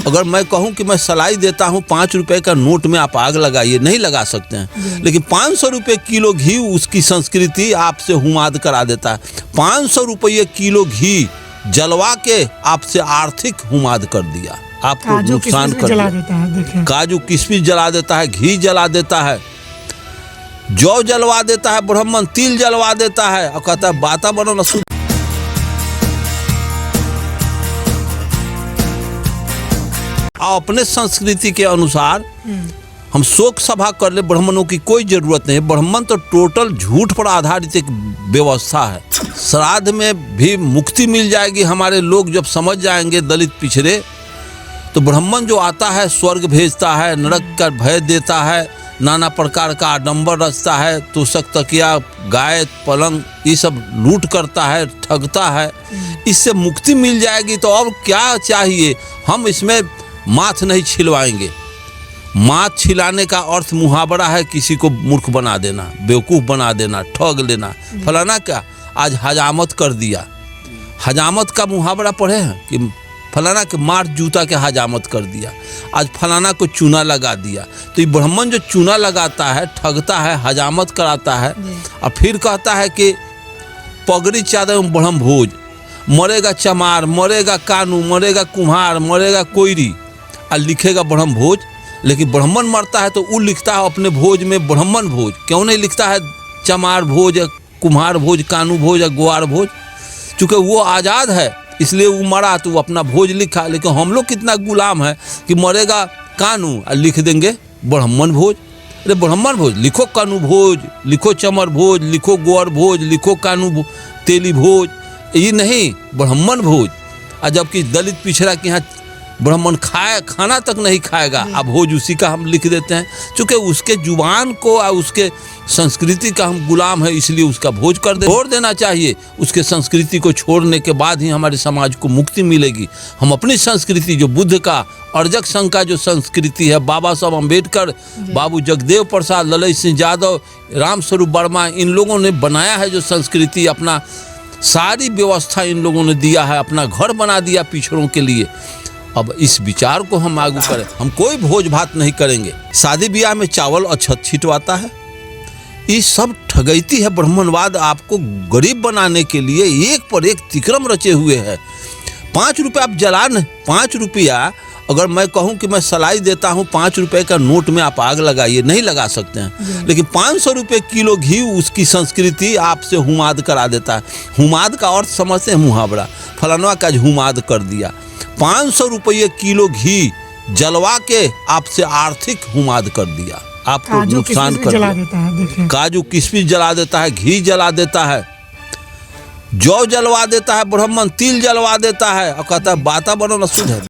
अगर मैं कहूं कि मैं सलाई देता हूं 5 रुपए का नोट में आप आग लगाइए, नहीं लगा सकते हैं। लेकिन 500 रुपये किलो घी उसकी संस्कृति आपसे हुमाद करा देता है। 500 रुपये किलो घी जलवा के आपसे आर्थिक हुमाद कर दिया, आपको नुकसान कर दिया। काजू किशमिश जला देता है, घी जला देता है, जौ जलवा देता है, ब्राह्मण तिल जलवा देता है और कहता है वातावरण शुद्ध। अपने संस्कृति के अनुसार हम शोक सभा कर ले, ब्राह्मणों की कोई जरूरत नहीं है। ब्राह्मण तो टोटल झूठ पर आधारित एक व्यवस्था है। श्राद्ध में भी मुक्ति मिल जाएगी। हमारे लोग जब समझ जाएंगे दलित पिछड़े, तो ब्राह्मण जो आता है स्वर्ग भेजता है, नरक का भय देता है, नाना प्रकार का आडंबर रचता है, तोशक तकिया गाय पलंग ये सब लूट करता है, ठगता है। इससे मुक्ति मिल जाएगी तो अब क्या चाहिए। हम इसमें माथ नहीं छिलवाएंगे। माथ छिलाने का अर्थ मुहावरा है, किसी को मूर्ख बना देना, बेवकूफ़ बना देना, ठग लेना। फलाना क्या आज हजामत कर दिया, हजामत का मुहावरा पढ़े हैं कि फलाना के मार जूता के हजामत कर दिया, आज फलाना को चूना लगा दिया। तो ये ब्राह्मण जो चूना लगाता है, ठगता है, हजामत कराता है और फिर कहता है कि पगड़ी चादर में ब्रह्म भोज, मरेगा चमार, मरेगा कानू, मरेगा कुम्हार, मरेगा कोयरी और लिखेगा ब्रह्म भोज। लेकिन ब्राह्मण मरता है तो वो लिखता है अपने भोज में ब्राह्मण भोज, क्यों नहीं लिखता है चमार भोज, कुम्हार भोज, कानू भोज या ग्वार भोज। चूँकि वो आज़ाद है इसलिए वो मरा तो वो अपना भोज लिखा। लेकिन हम लोग कितना गुलाम है कि मरेगा कानू और लिख देंगे ब्राह्मण भोज। अरे ब्राह्मण भोज लिखो, कानू भोज लिखो, चमर भोज लिखो, ग्वार भोज लिखो, कानू तेली भोज, ये नहीं ब्राह्मण भोज। और जबकि दलित पिछड़ा के यहाँ ब्राह्मण खाना तक नहीं खाएगा, अब भोज उसी का हम लिख देते हैं। चूँकि उसके जुबान को और उसके संस्कृति का हम गुलाम है, इसलिए उसका भोज कर छोड़ देना चाहिए। उसके संस्कृति को छोड़ने के बाद ही हमारे समाज को मुक्ति मिलेगी। हम अपनी संस्कृति जो बुद्ध का अर्जक संघ का जो संस्कृति है, बाबा साहब अम्बेडकर, बाबू जगदेव प्रसाद, ललित सिंह यादव, राम स्वरूप वर्मा, इन लोगों ने बनाया है जो संस्कृति, अपना सारी व्यवस्था इन लोगों ने दिया है, अपना घर बना दिया पिछड़ों के लिए। अब इस विचार को हम आगू करें। हम कोई भोज भात नहीं करेंगे। शादी ब्याह में चावल अछत छिटवाता है, ये सब ठगैती है। ब्राह्मणवाद आपको गरीब बनाने के लिए एक पर एक तिक्रम रचे हुए है। 5 रुपये आप जलान, 5 रुपया अगर मैं कहूं कि मैं सलाई देता हूं 5 रुपए का नोट में आप आग लगाइए, नहीं लगा सकते हैं। लेकिन 500 रुपये किलो घी उसकी संस्कृति आपसे हुमाद करा देता है। हुमाद का अर्थ समझते हैं मुहावरा, फलाना का हुमाद कर दिया। 500 रुपये किलो घी जलवा के आपसे आर्थिक हुमाद कर दिया, आपको नुकसान कर दिया। काजू किशमिश जला देता है, घी जला देता है, जौ जलवा देता है, ब्राह्मण तिल जलवा देता है और कहता है वातावरण शुद्ध है।